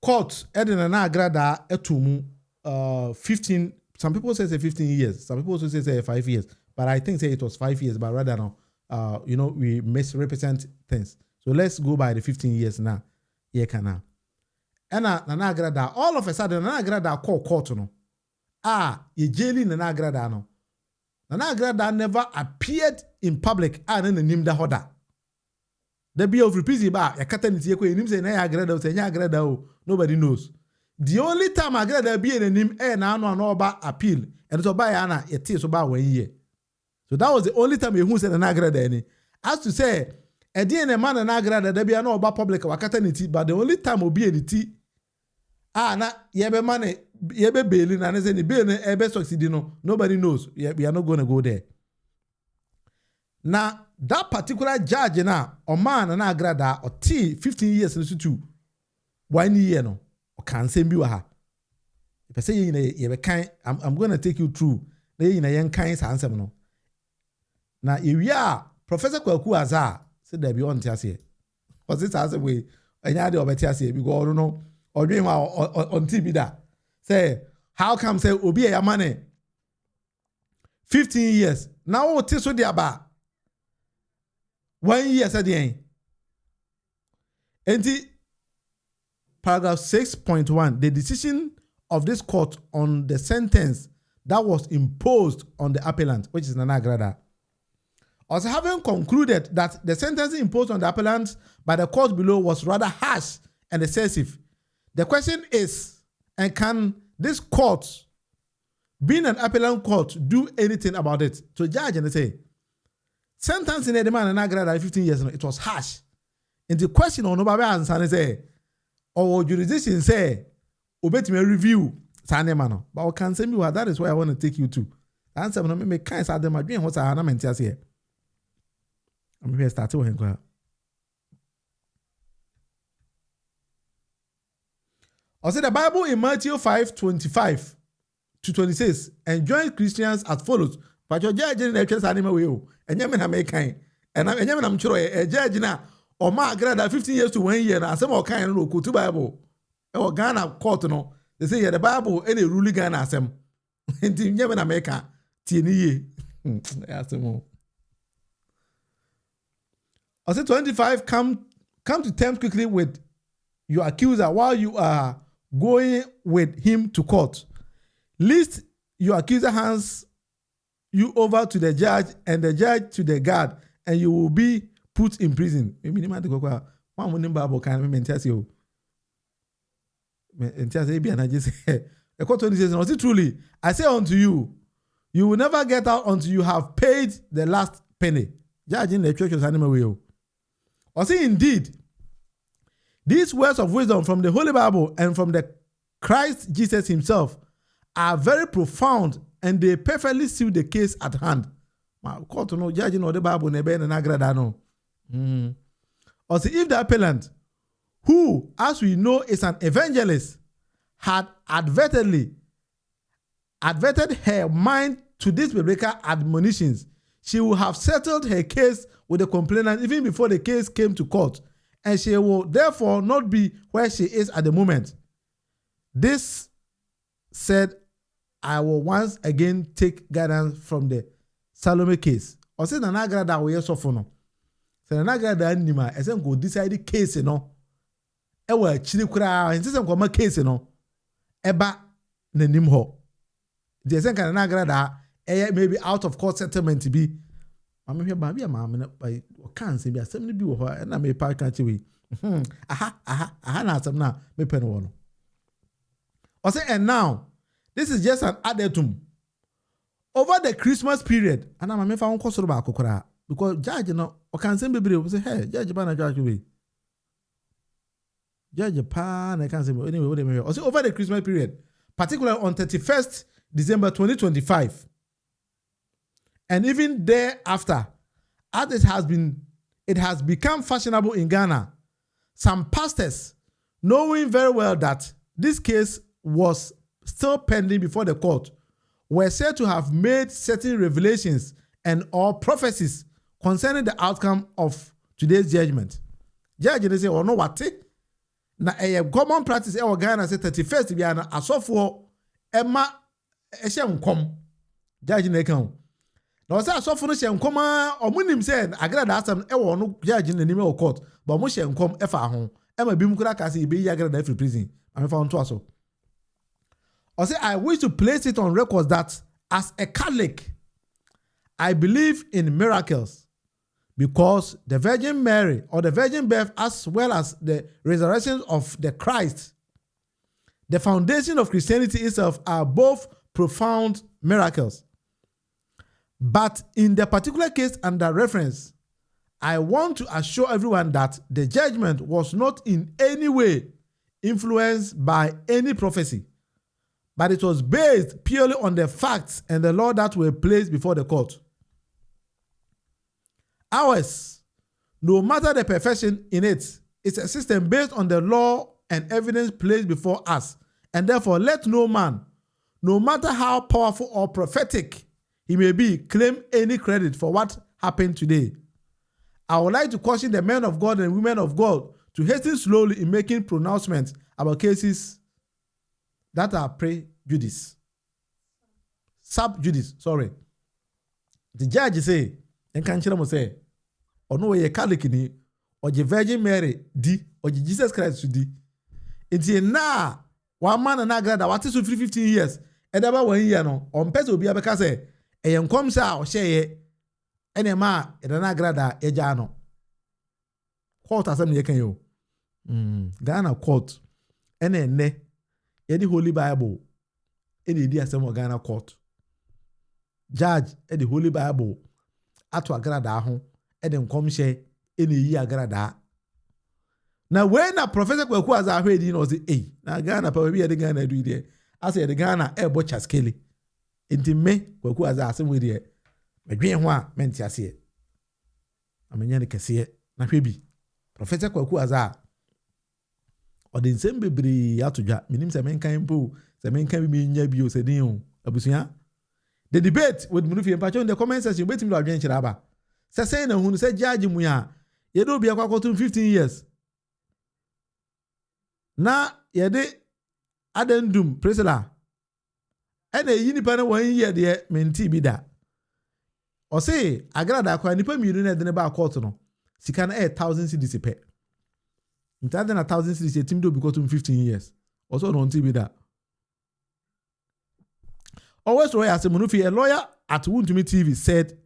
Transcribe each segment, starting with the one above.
court Edina Agradaa etumu 15. Some people say 15 years. Some people also say 5 years. But I think say it was 5 years. But rather now, we misrepresent things. So let's go by the 15 years now. Yeah, can now. And Nana Agradaa, all of a sudden, Nana Agradaa call court no. Ye jailing Nana Agradaa no. Nana Agradaa never appeared in public. Then the name da hoda. The be of reprisal ba ya kata niti yeko enim say na Agradaa say nya Agradaa o. Nobody knows. The only time Agradaa be in him na no ba appeal and so by ana yete so ba 1 year. So that was the only time who said na Agradaa any. As to say e dey na man na Agradaa da bia na oba public wakata niti, but the only time obi eniti na yebe man yebe bail na say ni bail na ebe succeed no, nobody knows. We are not going to go there. Now that particular judge na o man na Agradaa o 15 years no too 1 year no o kan sem bi wa ha. If I say you kan, I'm going to take you through na you na yen kan sansem no. Na ewia Professor Kwaku Azar said there be on tiase. Was it as way enya de obetiase because no odwen on TV da. Say how come say obi e yamane 15 years. Now what is so there ba 1 year said the end. Paragraph 6.1, the decision of this court on the sentence that was imposed on the appellant, which is Nana Agradaa. Also having concluded that the sentence imposed on the appellant by the court below was rather harsh and excessive. The question is, and can this court, being an appellant court, do anything about it? To judge and say, sentencing the man Nana Agradaa 15 years, it was harsh. And the question on nobody answer and say, or jurisdiction say, obey me review, Sanemano. But I can say me what that is where I want to take you to. The answer no me kind of them dream what's I meant to say. I'm here start to him. I said the Bible in Matthew 5:25 to 26 enjoins Christians as follows. But your judge in the church animal will, and Yemen American, and I'm sure a judge now. Or ma Agradaa 15 years to 1 year, and some more kind of go to Bible. Or Ghana court no. They say yeah, the Bible any ruling Ghana asem. Inti Yemen America tieni asemo. I say 25 come to terms quickly with your accuser while you are going with him to court. Lest your accuser hands you over to the judge and the judge to the guard, and you will be put in prison. Maybe you go kwa one money Bible can maintain you. Maintain say be and just say the court says, "Was it truly? I say unto you, you will never get out until you have paid the last penny." Judge in the church of animal will. Or say indeed, these words of wisdom from the Holy Bible and from the Christ Jesus himself are very profound, and they perfectly suit the case at hand. Court no judging or the Bible nebe and Agradaa no. Or see if the appellant, who, as we know, is an evangelist, had adverted her mind to these biblical admonitions, she would have settled her case with the complainant even before the case came to court, and she will therefore not be where she is at the moment. This said, I will once again take guidance from the Salome case. Or say Nana Agradaa will yes no. Say Nana Agradaa nima esen go decide case no. Ewa chiri kura esen ko ma case no. Eba nanim ho. The esen kan Nana Agradaa maybe out of court settlement be. Mama hwe ba bia mama na by kan say bi asem ni bi wo ho na me pa kan chiwi. Aha na asem na me pen wo no. Or say and now this is just an addetum. Over the Christmas period, and I'm found cost about kokora because judge no or can send baby say hey judge ban judge we judge pan I can't say anyway what they also over the Christmas period, particularly on 31st December 2025, and even thereafter, as it has become fashionable in Ghana, some pastors, knowing very well that this case was still pending before the court, were said to have made certain revelations and or prophecies concerning the outcome of today's judgment. Judge they say, "Oh no, what? na common practice Ghana say 31st bi ana asofo ema ehye nkom judge na kan na o say asofo no hye nkom a omunim say Agradaa asam no judge na nim court but mo hye nkom efa ho ema bim kura ka say be yi Agradaa free prison am fa on to aso o say I wish to place it on record that as a Catholic I believe in miracles because the Virgin Mary or the virgin birth as well as the resurrection of the Christ, the foundation of Christianity itself, are both profound miracles. But in the particular case under reference, I want to assure everyone that the judgment was not in any way influenced by any prophecy, but it was based purely on the facts and the law that were placed before the court. Ours, no matter the perfection in it, is a system based on the law and evidence placed before us. And therefore, let no man, no matter how powerful or prophetic he may be, claim any credit for what happened today. I would like to caution the men of God and women of God to hasten slowly in making pronouncements about cases that are pre-judice. Sub-judice, sorry. The judge say, and can you say, or no way a Catholic ni, or the Virgin Mary di, or the Jesus Christ di. It's a na one man and Agradaa what is 15 years. And about 1 year no, on pet will be a because a young comes out, share any ma, and an Agradaa ejano. Court as some can you. Ghana court, any ne, any Holy Bible, any dear some Ghana court. Judge, any Holy Bible. Ato Agradaa ho e de nkom hye e na yi Agradaa na we na Professor Kwaku Azar Angry no say na Ghana pa bi e de Ghana do ide ase e de Ghana e bo chaskele enti me Kwaku Azar asem we de medwen ho a menti ase amenya ne kese na hwebi Professor Kwaku Azar o de nsem bebre atodwa minim se menkan mpo se menkan bi nya bi o se din o abusua. The debate with Munufi and Pacho in the comment section, wait till you are say na who said judge muya, ye do be a quacotum 15 years. Na ye de addendum, Priscilla. And a independent 1 year, dear, menti bida. Or say, Agradaa kwa nipa millionaire than about quarter no. She can add 1,000 cedis pay. In than 1,000 cedis, a team do because 15 years. Also, no bida. Always Roy as a Munufi, a lawyer at Wuntumi TV said,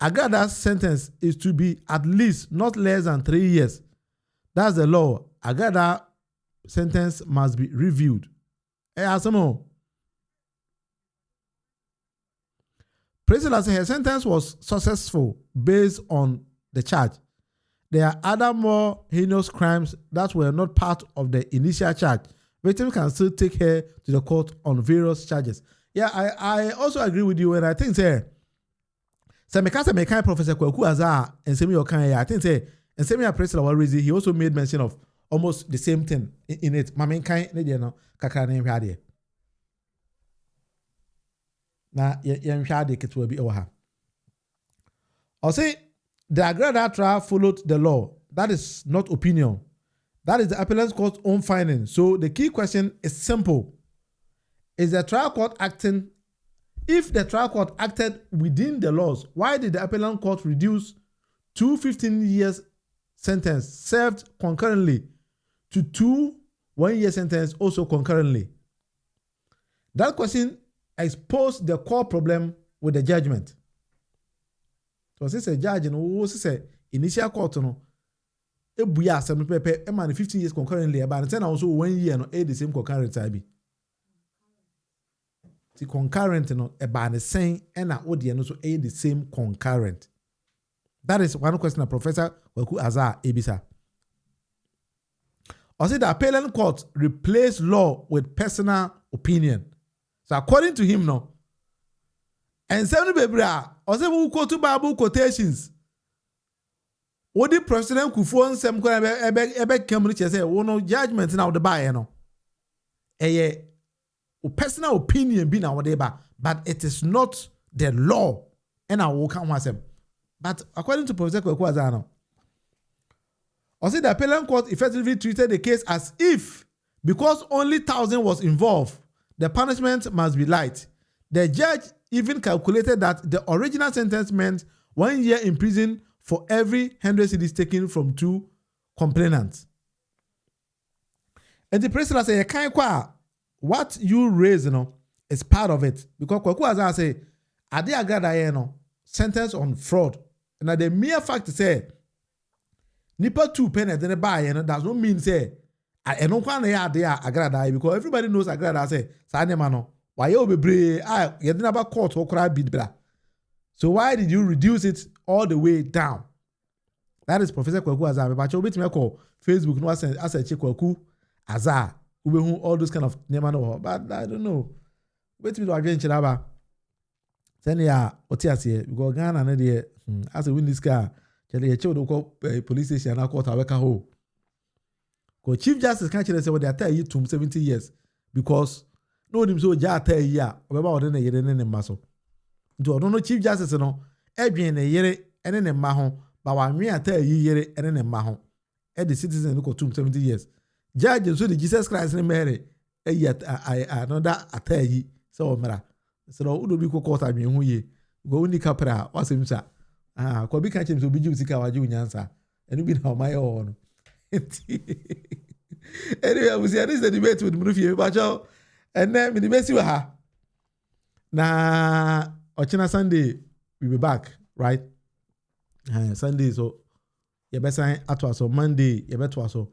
Agradaa's sentence is to be at least not less than 3 years. That's the law. Agradaa sentence must be reviewed. Asamo. President said her sentence was successful based on the charge. There are other more heinous crimes that were not part of the initial charge. Victims can still take her to the court on various charges. Yeah, I also agree with you, and I think say Professor Kwaku Azar and Semi Okan, I think say and Semi President he also made mention of almost the same thing in it. Mamen kan ne de no kakra ne hwade. Na ye hwade ketwa bi e ha. I say the Agradaa trial followed the law. That is not opinion. That is the appellate court's own finding. So the key question is simple. Is the trial court acting? If the trial court acted within the laws, why did the appellate court reduce 2 15 years sentence served concurrently to 2 1 year sentence also concurrently? That question exposed the core problem with the judgment. So since a judge no say initial court no ebuya asem pepe e man 15 years concurrently about then also 1 year no the same concurrent time. The concurrent no eba ne sen and na odie no so the same concurrent. That is one question that Professor Kwaku Azar ebisa. Or say the appellate court replaced law with personal opinion. So according to him no, and seven bebra or say we quote to Bible quotations. What the President Kufuor sem ko ebe Cambridge say wo no judgment na the buy no. Personal opinion be na whatever, but it is not the law. And I will come myself. But according to Professor Kwaku Azar, I said the appellate court effectively treated the case as if, because only 1,000 was involved, the punishment must be light. The judge even calculated that the original sentence meant 1 year in prison for every 100 cedis taken from 2 complainants. And the president said, what you raise, is part of it. Because Kwaku Azar say, Ade Agradaa sentence on fraud. And the mere fact say, nipa 2 penny then buy, does not mean say, I don't want to Ade Agradaa, because everybody knows Agradaa say, Sanemano, why you be brave? You didn't have a court or cry bid blah. So why did you reduce it all the way down? That is Professor Kwaku Azar. But you bet me call Facebook no as a check Kwaku Azar. Who all those kind of name and but I don't know. Wait me to again Chiraba. Send ya Otiasie because Ghana and the as a win this car. Chele ye chodo call police station and court aweka ho. Because Chief Justice can't say what they tell you to 70 years because no him so ja tell ya obeba odene yere ne maso. Nti odo no Chief Justice no edwen ne yere ene ne ma ho ba wa nwe ata yi yere ene ne ma ho. E the citizen no ko 70 years. Judge so the Jesus Christ ne mere another ata yi so omra. So udo bi ko court adwen ho ye. Go uni kapra wasem sa. Ko bi kan chem so bi ji sika waje unyansa. Enu bi na o mai o no. Anyway, we see this the debate with Murufie Bacho. And then we debate you ha. Na Ochina Sunday we be back, right? Sunday so you better sign atwa so Monday you better so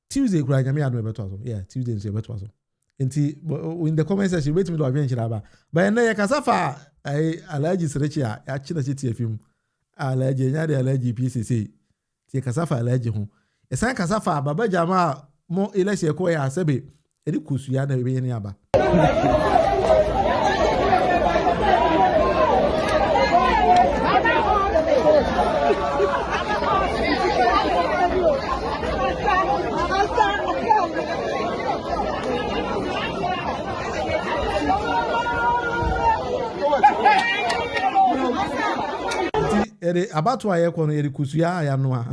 Tuesday kura nyame adu better so yeah Tuesday so better so. Enti in the comment section wait me to adventure aba. But na ya kasafa Alhaji Serechi ya china chiti film. Alhaji nyade Alhaji PCC. Ti kasafa Alhaji ho. Esan kasafa baba jama mo election ko ya sebe edi kusu ya na be ni aba. Ere abatwa ye kono ere kusuya ya no a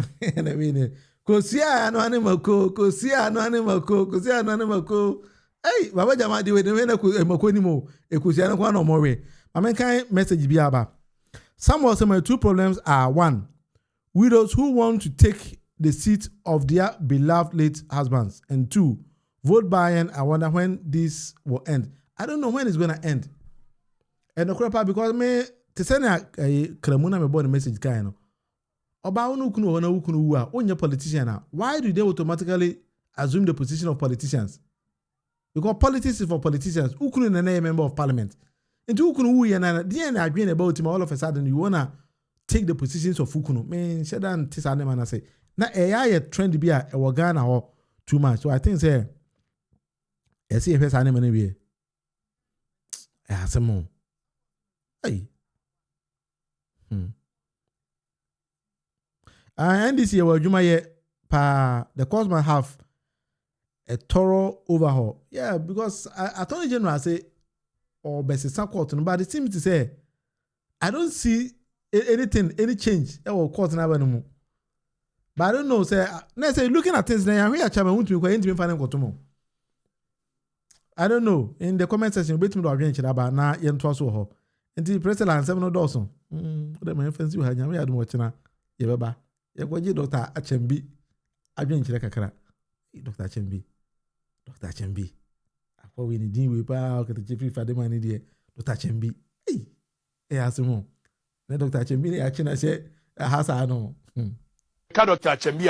na we ne kusuya no ane mako kusuya no ane mako kusuya no ane mako baba jama di we na mako ni mo kusuya no kwa no more we ma kan message bi aba. Some of my 2 problems are: 1, widows who want to take the seat of their beloved late husbands, and 2, vote buying. I wonder when this will end. I don't know when it's going to end. And the crap because me to send a Kramuna me born message kind of about ukunu na ukunu wu onye politician. Why do they automatically assume the position of politicians? Because politics is for politicians. Ukunu na a member of parliament. Into ukunu wu na the na agreeing about him all of a sudden you wanna take the positions of ukunu. Man, shedan tisane man say. Na AI trend be a Ghana or too much. So I think say I see if ane man be. Some more. Hey. And this year, the course might have a thorough overhaul. Yeah, because Attorney General say, or Bessie Court, but it seems to say, I don't see anything, any change. Or court never no. But I don't know. Say, looking at things now, we are chairman won't be going to find out. I don't know. In the comment section, wait me to arrange it about now. Yen twaso and the president 7 Dawson. The my friends you had we had watching Yababa. Yagoji Dr. Achembi. Arrange kakra. Dr. Achembi. Dr. Achembi. After we need we power the chief for the money there. Dr. Achembi. Hey, asimo. Dr. Achembi actually say hasa no. Dr. Achembi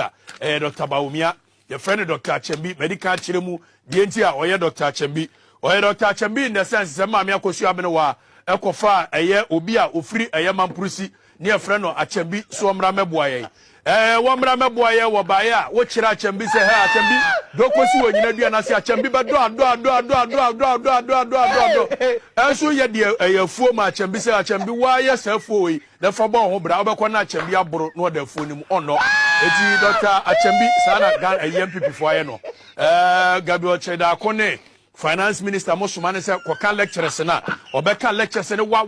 Dr. Baumia. Your friend Dr. Achembi medical chiremu dientia oye Dr. Achembi. Oye Dr. Achembi in the sense say ma me akosu amene ekofa eye obi a ofiri eye mampurusi ne efreno Achembi so mra meboaye wo mra meboaye wo baye a wo kira Achembi se he Achembi dokosi wo nyina dua na se Achembi be do enso ye de eyafuo ma Achembi se Achembi wa ye safuo yi na fa bon ho bra obekọ na Achembi aboro no da fuo nim ono eti Dr. Achembi sana gan MPP fo aye no Gabriel Cheda Akone Finance Minister Mosumane say kwa lecturers na obeka lectures ne wa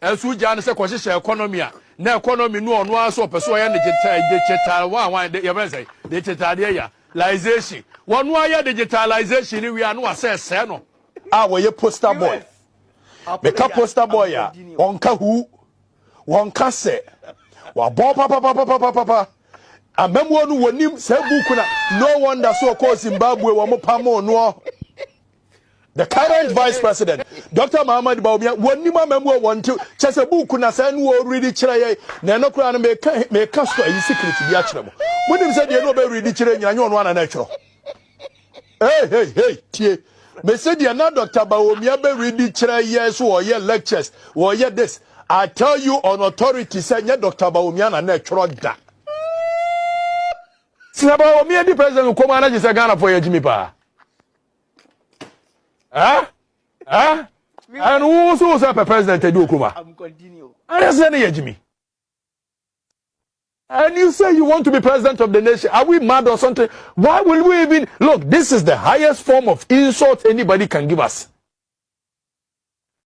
enso jan say kwa hye economy a na economy no ono aso peso ya digital one you say digital there digitalization one ya digitalization we are no assess no we ye poster boy make a poster boy ya onka hu wonka se wa bo papa amemwo no wonim se book na no wonder so call Zimbabwe wo mo pamo no. The current vice president, Dr. Muhammad Bawumia, wonima memwo wonte chese book na say no already kire ye na no kura na me ka store yi secret bi a kire mo. Monim say de no be ready kire nyanya ono ana na kire. Hey, tie. Me say de na Dr. Bawumia be ready kire ye so or ye lectures, or ye this. I tell you on authority say nya Dr. Bawumia na kire da. Sina Bawumia di president ko ma na je Ghana for ye jimi pa. And who's also a president to do Kuma? I'm continue. I say Jimmy. And you say you want to be president of the nation. Are we mad or something? Why will we even look? This is the highest form of insult anybody can give us.